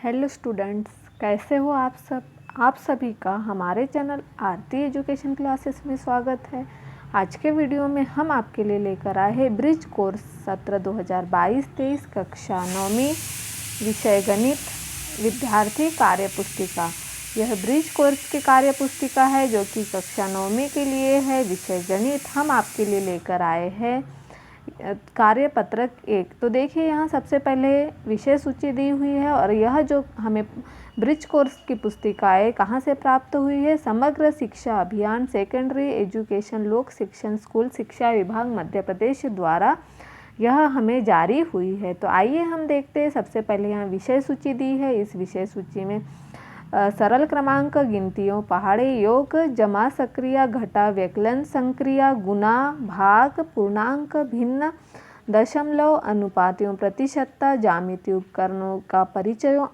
Hello students, कैसे हो आप सब। आप सभी का हमारे चैनल आरती एजुकेशन क्लासेस में स्वागत है। आज के वीडियो में हम आपके लिए लेकर आए हैं ब्रिज कोर्स सत्र 2022-23 कक्षा 9वीं विषय गणित विद्यार्थी कार्य पुस्तिका। यह ब्रिज कोर्स की कार्य पुस्तिका है जो कि कक्षा 9वीं के लिए है। विषय गणित हम आपके लिए लेकर आए हैं कार्यपत्रक 1। तो देखिए यहाँ सबसे पहले विषय सूची दी हुई है और यह जो हमें ब्रिज कोर्स की पुस्तिकाएँ कहाँ से प्राप्त हुई है। समग्र शिक्षा अभियान सेकेंडरी एजुकेशन लोक शिक्षण स्कूल शिक्षा विभाग मध्य प्रदेश द्वारा यह हमें जारी हुई है। तो आइए हम देखते हैं। सबसे पहले यहाँ विषय सूची दी है। इस विषय सूची में सरल क्रमांक, गिनतियों, पहाड़े, योग, जमा, सक्रिया, घटा, व्यकलन, संक्रिया, गुना, भाग, पूर्णांक, भिन्न, दशमलव, अनुपातियों, प्रतिशतता, ज्यामितीय उपकरणों का परिचय,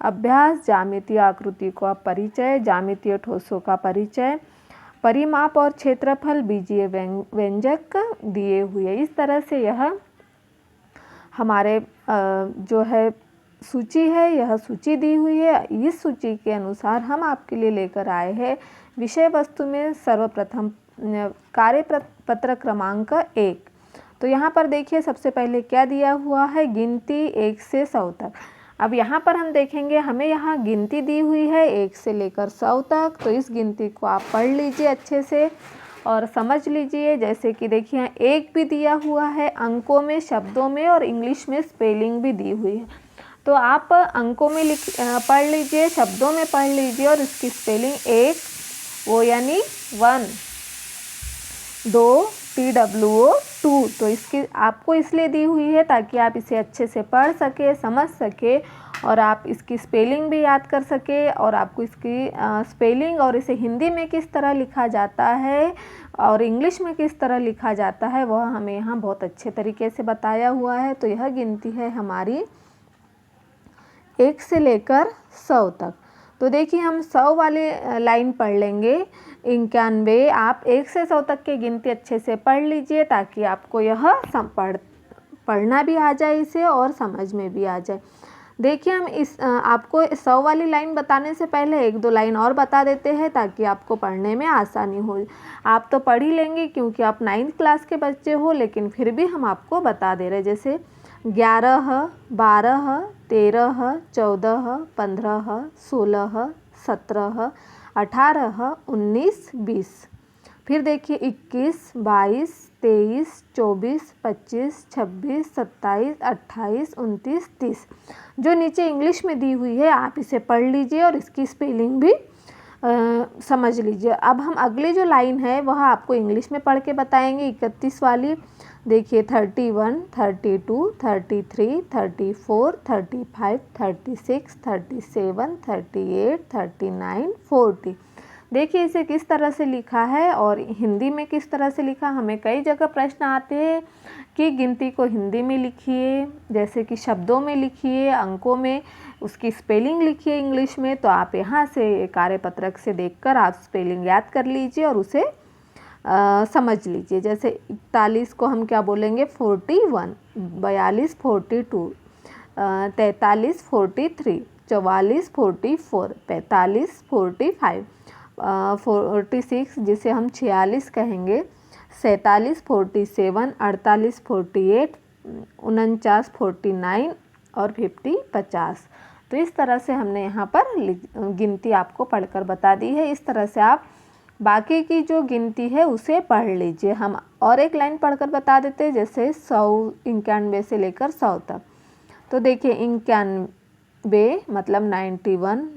अभ्यास, ज्यामितीय आकृति का परिचय, ज्यामितीय ठोसों का परिचय, परिमाप और क्षेत्रफल, बीजीय व्यंजक दिए हुए। इस तरह से यह हमारे जो है सूची है, यह सूची दी हुई है। इस सूची के अनुसार हम आपके लिए लेकर आए हैं विषय वस्तु में सर्वप्रथम कार्यपत्र क्रमांक 1। तो यहाँ पर देखिए सबसे पहले क्या दिया हुआ है, गिनती 1 से 100 तक। अब यहाँ पर हम देखेंगे, हमें यहाँ गिनती दी हुई है 1 से लेकर 100 तक। तो इस गिनती को आप पढ़ लीजिए अच्छे से और समझ लीजिए। जैसे कि देखिए 1 भी दिया हुआ है अंकों में, शब्दों में और इंग्लिश में स्पेलिंग भी दी हुई है। तो आप अंकों में पढ़ लीजिए, शब्दों में पढ़ लीजिए और इसकी स्पेलिंग 1 वो यानी 1, 2 TWO 2। तो इसकी आपको इसलिए दी हुई है ताकि आप इसे अच्छे से पढ़ सके, समझ सके और आप इसकी स्पेलिंग भी याद कर सके। और आपको इसकी स्पेलिंग और इसे हिंदी में किस तरह लिखा जाता है और इंग्लिश में किस तरह लिखा जाता है वह हमें यहाँ बहुत अच्छे तरीके से बताया हुआ है। तो यह गिनती है हमारी 1 से लेकर 100 तक। तो देखिए हम 100 वाले लाइन पढ़ लेंगे। 91। आप 1 से 100 तक की गिनती अच्छे से पढ़ लीजिए ताकि आपको यह पढ़ना भी आ जाए इसे और समझ में भी आ जाए। देखिए हम इस आपको 100 वाली लाइन बताने से पहले 1-2 लाइन और बता देते हैं ताकि आपको पढ़ने में आसानी हो। आप तो पढ़ ही लेंगे क्योंकि आप 9th क्लास के बच्चे हो, लेकिन फिर भी हम आपको बता दे रहे। जैसे 11, 12, 13, 14, 15, 16, 17, 18, 19, 20। फिर देखिए 21, 22, 23, 24, 25, 26, 27, 28, 29, 30। जो नीचे इंग्लिश में दी हुई है आप इसे पढ़ लीजिए और इसकी स्पेलिंग भी समझ लीजिए। अब हम अगली जो लाइन है वह आपको इंग्लिश में पढ़ के बताएंगे। 31 वाली देखिए 31, 32, 33, 34, 35, 36, 37, 38, 39, 40। देखिए इसे किस तरह से लिखा है और हिंदी में किस तरह से लिखा। हमें कई जगह प्रश्न आते हैं कि गिनती को हिंदी में लिखिए, जैसे कि शब्दों में लिखिए, अंकों में उसकी स्पेलिंग लिखिए इंग्लिश में। तो आप यहाँ से कार्यपत्रक से देखकर आप स्पेलिंग याद कर लीजिए और उसे समझ लीजिए। जैसे 41 को हम क्या बोलेंगे 41, 42 42, 43 43, 44 44, 45 45, 46 जिसे हम 46 कहेंगे, 47 47, 48 48, 49 49 और 50 50। तो इस तरह से हमने यहाँ पर गिनती आपको पढ़कर बता दी है। इस तरह से आप बाकी की जो गिनती है उसे पढ़ लीजिए। हम और एक लाइन पढ़कर बता देते हैं, जैसे 100, 91 से लेकर 100 तक। तो देखिए 91 मतलब 91,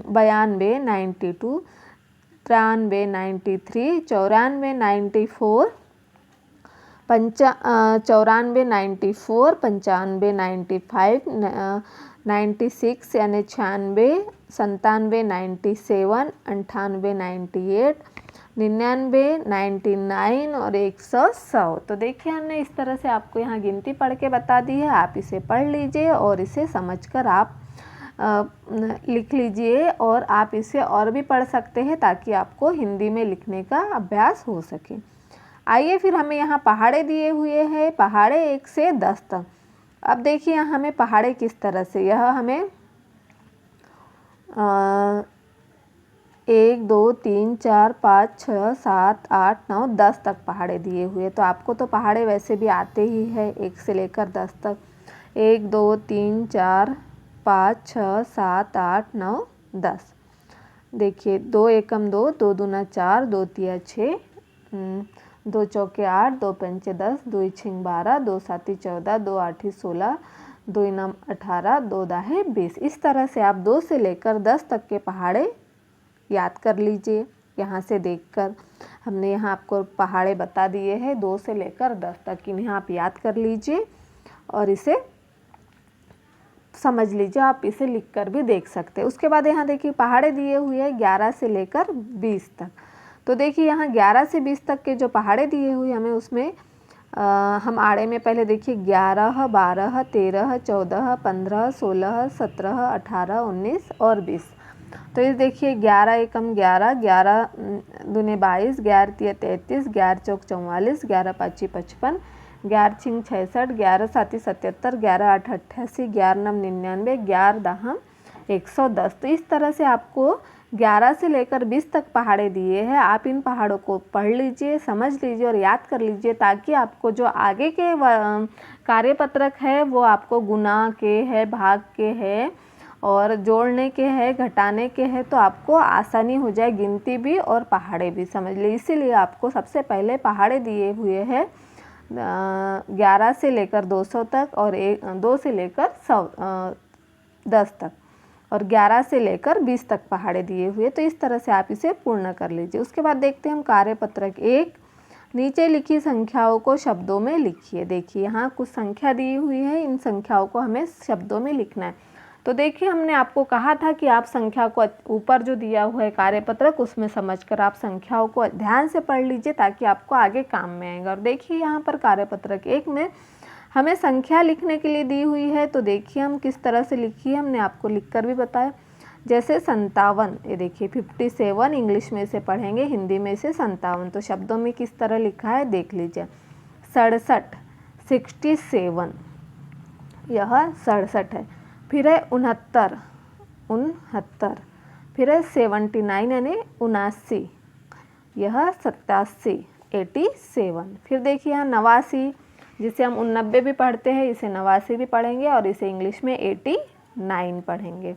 92 92, 93 93, 94 94, 94 94, 95 95, 96 यानी 96, 97 97, 98 98, 99 99 और 100। तो देखिए हमने इस तरह से आपको यहाँ गिनती पढ़ के बता दी है। आप इसे पढ़ लीजिए और इसे समझकर आप लिख लीजिए और आप इसे और भी पढ़ सकते हैं ताकि आपको हिंदी में लिखने का अभ्यास हो सके। आइए फिर हमें यहाँ पहाड़े दिए हुए हैं, पहाड़े 1 से 10 तक। अब देखिए यहाँ हमें पहाड़े किस तरह से, यह हमें 1 2 3 4 5 6 7 8 9 10 तक पहाड़े दिए हुए। तो आपको तो पहाड़े वैसे भी आते ही है 1 से लेकर 10 तक। 1 2 3 4 5 6 7 8 9 10। देखिए 2 एकम 2, 2 दूना 4, 2 तिया 6, 2 चौके 8, 2 पंचे 10, 2 छिंग 12, 2 साती 14, 2 आठी 16, 2 इनाम 18, 2 दाहे 20। इस तरह से आप 2 से लेकर 10 तक के पहाड़े याद कर लीजिए। यहाँ से देखकर हमने यहाँ आपको पहाड़े बता दिए हैं 2 से लेकर 10 तक। इन्हें आप याद कर लीजिए और इसे समझ लीजिए। आप इसे लिखकर भी देख सकते हैं। उसके बाद यहाँ देखिए पहाड़े दिए हुए हैं 11 से लेकर 20 तक। तो देखिए यहाँ 11 से 20 तक के जो पहाड़े दिए हुए हमें उसमें हम आड़े में पहले देखिए 11, 12, 13, 14, 15, 16, 17, 18, 19 और 20। तो ये देखिए 11 एकम 11, 11 दूने 22, 11 तिया 33, 11 चौक 44, 11 पाँची 55, 11 छिंग 66, 11 साती 77, 11 आठ 88, 11 नम 99, 11 दाहम 110। तो इस तरह से आपको 11 से लेकर 20 तक पहाड़े दिए हैं। आप इन पहाड़ों को पढ़ लीजिए, समझ लीजिए और याद कर लीजिए, ताकि आपको जो आगे के कार्यपत्रक है वो आपको गुना के है, भाग के है और जोड़ने के है, घटाने के है, तो आपको आसानी हो जाए गिनती भी और पहाड़े भी समझ लीजिए। इसीलिए आपको सबसे पहले पहाड़े दिए हुए हैं 11 से लेकर 200 तक और 2 से लेकर 10 तक और 11 से लेकर 20 तक पहाड़े दिए हुए। तो इस तरह से आप इसे पूर्ण कर लीजिए। उसके बाद देखते हैं हम कार्यपत्रक 1। नीचे लिखी संख्याओं को शब्दों में लिखिए। देखिए यहाँ कुछ संख्या दी हुई है, इन संख्याओं को हमें शब्दों में लिखना है। तो देखिए हमने आपको कहा था कि आप संख्या को ऊपर जो दिया हुआ है कार्यपत्रक उसमें समझकर आप संख्याओं को ध्यान से पढ़ लीजिए, ताकि आपको आगे काम में आएगा। और देखिए यहाँ पर कार्यपत्रक 1 में हमें संख्या लिखने के लिए दी हुई है। तो देखिए हम किस तरह से लिखिए, हमने आपको लिखकर भी बताया। जैसे 57, ये देखिए 57 इंग्लिश में इसे पढ़ेंगे, हिंदी में इसे 57। तो शब्दों में किस तरह लिखा है देख लीजिए। 67 67, यह 67 है। फिर है 69 69, फिर है 79 यानी 79, यह 87 87। फिर देखिए यहाँ 89, जिसे हम 89 भी पढ़ते हैं, इसे 89 भी पढ़ेंगे और इसे इंग्लिश में 89 पढ़ेंगे।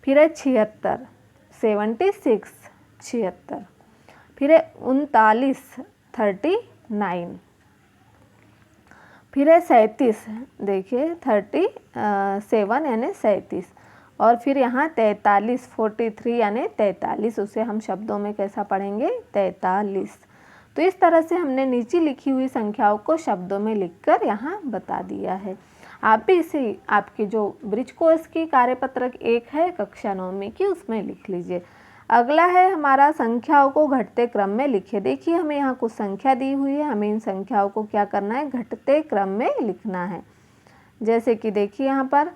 फिर है 76 76 76, फिर है 39 39, फिर है 37, देखिए 37 यानी 37, और फिर यहाँ 43 43 यानी 43, उसे हम शब्दों में कैसा पढ़ेंगे 43। तो इस तरह से हमने नीचे लिखी हुई संख्याओं को शब्दों में लिखकर यहाँ बता दिया है। आप भी इसे आपके जो ब्रिज कोर्स की कार्यपत्रक 1 है कक्षा 9वीं की, उसमें लिख लीजिए। अगला है हमारा संख्याओं को घटते क्रम में लिखिए। देखिए हमें यहाँ कुछ संख्या दी हुई है, हमें इन संख्याओं को क्या करना है, घटते क्रम में लिखना है। जैसे कि देखिए यहाँ पर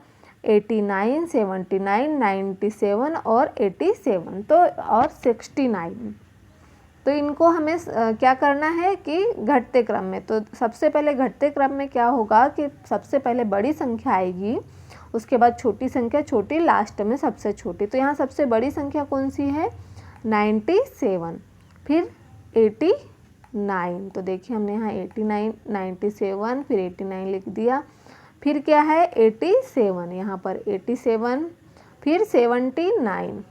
89 79 97 और 87 तो और 69, तो इनको हमें क्या करना है कि घटते क्रम में। तो सबसे पहले घटते क्रम में क्या होगा कि सबसे पहले बड़ी संख्या आएगी, उसके बाद छोटी संख्या, छोटी लास्ट में सबसे छोटी। तो यहाँ सबसे बड़ी संख्या कौन सी है 97, फिर 89। तो देखिए हमने यहाँ 89 97 फिर 89 लिख दिया। फिर क्या है 87, यहाँ पर 87, फिर 79,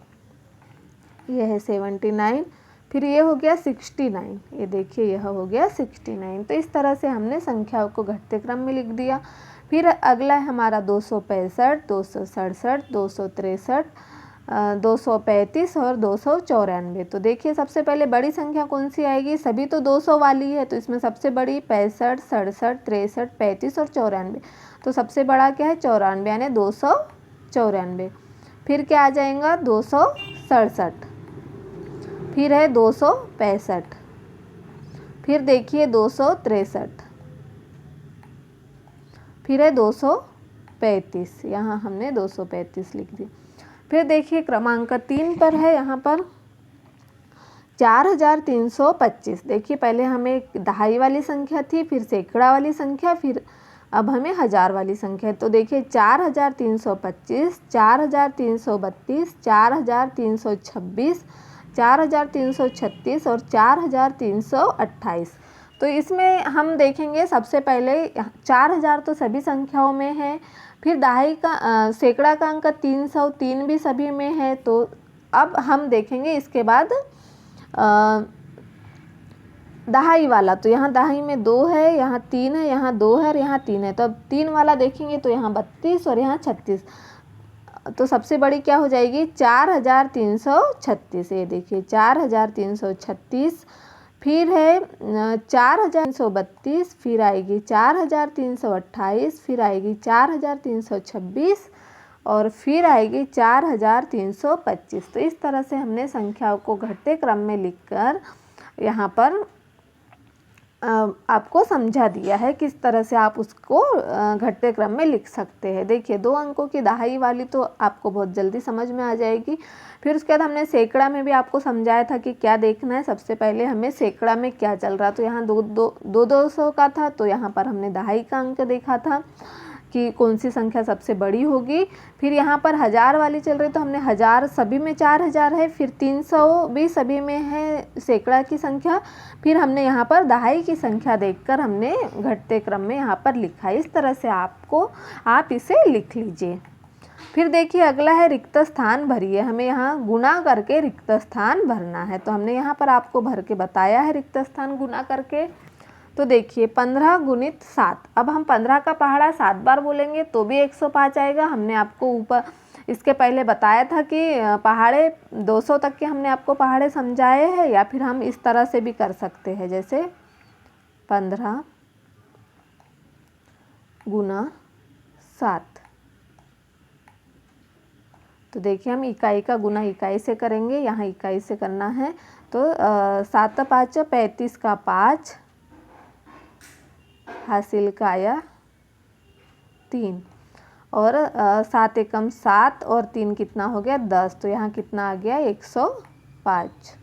यह है 79, फिर ये हो गया 69, ये देखिए यह हो गया 69। तो इस तरह से हमने संख्याओं को घटते क्रम में लिख दिया। फिर अगला है हमारा 265 267 263 235 और 294। तो देखिए सबसे पहले बड़ी संख्या कौन सी आएगी, सभी तो 200 वाली है, तो इसमें सबसे बड़ी 65 67 63 35 और 94। तो सबसे बड़ा क्या है 94 यानी 294। फिर क्या आ जाएगा 267, फिर है 265, फिर देखिए 263, फिर है 235, यहाँ हमने 235 लिख दिया। फिर देखिए क्रमांक 3 पर है, यहाँ पर 4325। देखिए पहले हमें दहाई वाली संख्या थी, फिर सैकड़ा वाली संख्या, फिर अब हमें हज़ार वाली संख्या, तो देखिए 4325, 4332, 4326, 4336 और 4328। तो इसमें हम देखेंगे सबसे पहले 4000 तो सभी संख्याओं में है, फिर दहाई का सैकड़ा का अंक 303 भी सभी में है। तो अब हम देखेंगे इसके बाद दहाई वाला, तो यहाँ दहाई में 2 है, यहाँ 3 है, यहाँ 2 है और यहाँ 3 है। तो अब 3 वाला देखेंगे तो यहाँ 32 और यहाँ 36। तो सबसे बड़ी क्या हो जाएगी 4336, ये देखिए 4336। फिर है 4332, फिर आएगी 4328, फिर आएगी 4326 और फिर आएगी 4325। तो इस तरह से हमने संख्याओं को घटते क्रम में लिखकर यहाँ पर आपको समझा दिया है किस तरह से आप उसको घटते क्रम में लिख सकते हैं। देखिए 2 अंकों की दहाई वाली तो आपको बहुत जल्दी समझ में आ जाएगी। फिर उसके बाद हमने सैकड़ा में भी आपको समझाया था कि क्या देखना है। सबसे पहले हमें सैकड़ा में क्या चल रहा, तो यहाँ 200 का था, तो यहाँ पर हमने दहाई का अंक देखा था कि कौन सी संख्या सबसे बड़ी होगी। फिर यहाँ पर हज़ार वाली चल रही, तो हमने हज़ार सभी में 4000 है, फिर 300 भी सभी में है सैकड़ा की संख्या। फिर हमने यहाँ पर दहाई की संख्या देखकर हमने घटते क्रम में यहाँ पर लिखा। इस तरह से आप इसे लिख लीजिए। फिर देखिए अगला है रिक्त स्थान भरिए। हमें यहाँ गुणा करके रिक्त स्थान भरना है। तो हमने यहाँ पर आपको भर के बताया है रिक्त स्थान गुणा करके। तो देखिए 15 गुणित 7। अब हम 15 का पहाड़ा 7 बार बोलेंगे तो भी 105 आएगा। हमने आपको ऊपर इसके पहले बताया था कि पहाड़े 200 तक के हमने आपको पहाड़े समझाए हैं, या फिर हम इस तरह से भी कर सकते हैं, जैसे 15 गुना 7। तो देखिए हम इकाई का गुना इकाई से करेंगे, यहाँ इकाई से करना है। तो 7 5 35 का 5 हासिल का आया 3 और 7 एकम 7 और 3 कितना हो गया 10। तो यहाँ कितना आ गया 105।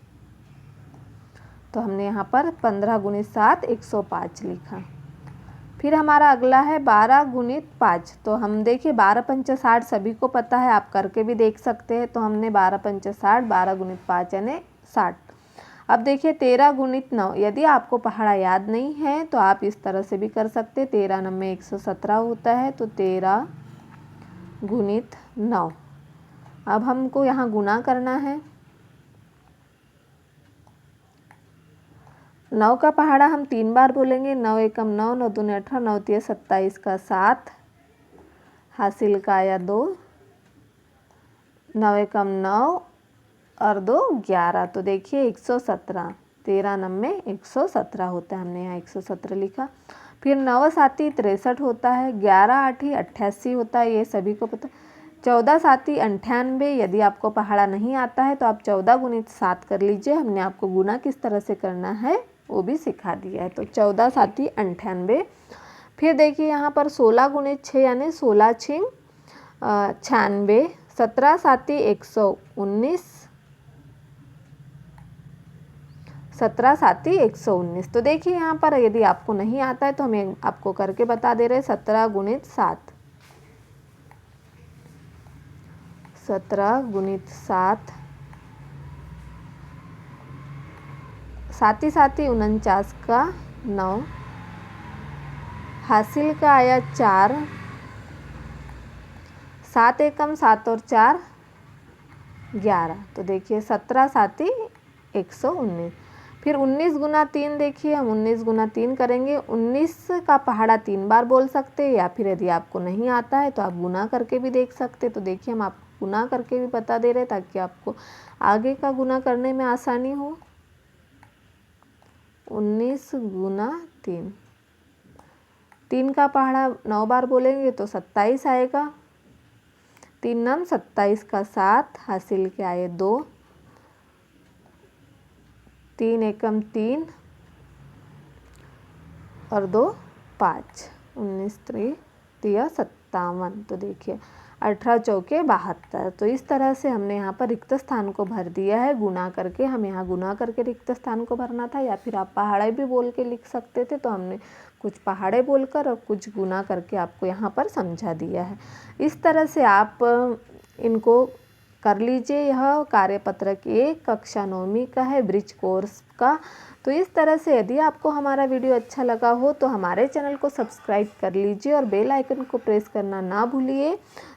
तो हमने यहाँ पर 15 गुणित 7 105 लिखा। फिर हमारा अगला है 12 गुणित 5। तो हम देखिए 12 पंच 60 सभी को पता है, आप करके भी देख सकते हैं। तो हमने 12 पंच 60, 12 गुणित 5 यानी 60। अब देखिए 13 गुणित 9। यदि आपको पहाड़ा याद नहीं है तो आप इस तरह से भी कर सकते हैं। 13 9 में 117 होता है, तो 13 गुणित 9। अब हमको यहाँ गुना करना है। 9 का पहाड़ा हम 3 बार बोलेंगे। 9 एकम 9, 9 दूनी 18, 9 तिया 27 का 7 हासिल का आया 2। 9 एकम 9 और 2 11। तो देखिए 117। 13 9 में 117 होता है, हमने यहाँ 117 लिखा। फिर 9 7 63 होता है, 11 8 88 होता है, ये सभी को पता। 14 7 98। यदि आपको पहाड़ा नहीं आता है तो आप 14 गुणित 7 कर लीजिए। हमने आपको गुना किस तरह से करना है वो भी सिखा दिया है। तो 14 7 98। फिर देखिए यहाँ पर 16 गुणित 6 यानी 16 6 96। 17 7 119, 17 7 119। तो देखिए यहाँ पर यदि आपको नहीं आता है तो हमें आपको करके बता दे रहे 17 गुणित 7। 17 गुणित 7 साथी 49 का 9 हासिल का आया 4। 7 एकम 7 और 4 11। तो देखिए 17 7 119। फिर 19 गुना 3। देखिए हम 19 गुना 3 करेंगे। 19 का पहाड़ा 3 बार बोल सकते हैं, या फिर यदि आपको नहीं आता है तो आप गुना करके भी देख सकते। तो देखिए हम आपको गुना करके भी बता दे रहे हैं ताकि आपको आगे का गुना करने में आसानी हो। 19 गुना 3। 3 का पहाड़ा 9 बार बोलेंगे तो 27 आएगा। 3 9 27 का 7 हासिल के आए 2। 3 एकम 3 और 2 5। 19 3 तिया 57। तो देखिए 18 चौके 72। तो इस तरह से हमने यहाँ पर रिक्त स्थान को भर दिया है गुना करके। हम यहाँ गुना करके रिक्त स्थान को भरना था, या फिर आप पहाड़ा भी बोल के लिख सकते थे। तो हमने कुछ पहाड़े बोलकर और कुछ गुना करके आपको यहाँ पर समझा दिया है। इस तरह से आप इनको कर लीजिए। यह कार्यपत्रक 1 कक्षा 9वीं का है, ब्रिज कोर्स का। तो इस तरह से यदि आपको हमारा वीडियो अच्छा लगा हो तो हमारे चैनल को सब्सक्राइब कर लीजिए और बेल आइकन को प्रेस करना ना भूलिए,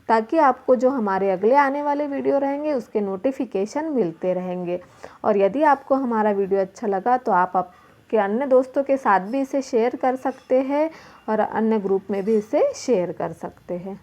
ताकि आपको जो हमारे अगले आने वाले वीडियो रहेंगे उसके नोटिफिकेशन मिलते रहेंगे। और यदि आपको हमारा वीडियो अच्छा लगा तो आप आपके अन्य दोस्तों के साथ भी इसे शेयर कर सकते हैं और अन्य ग्रुप में भी इसे शेयर कर सकते हैं।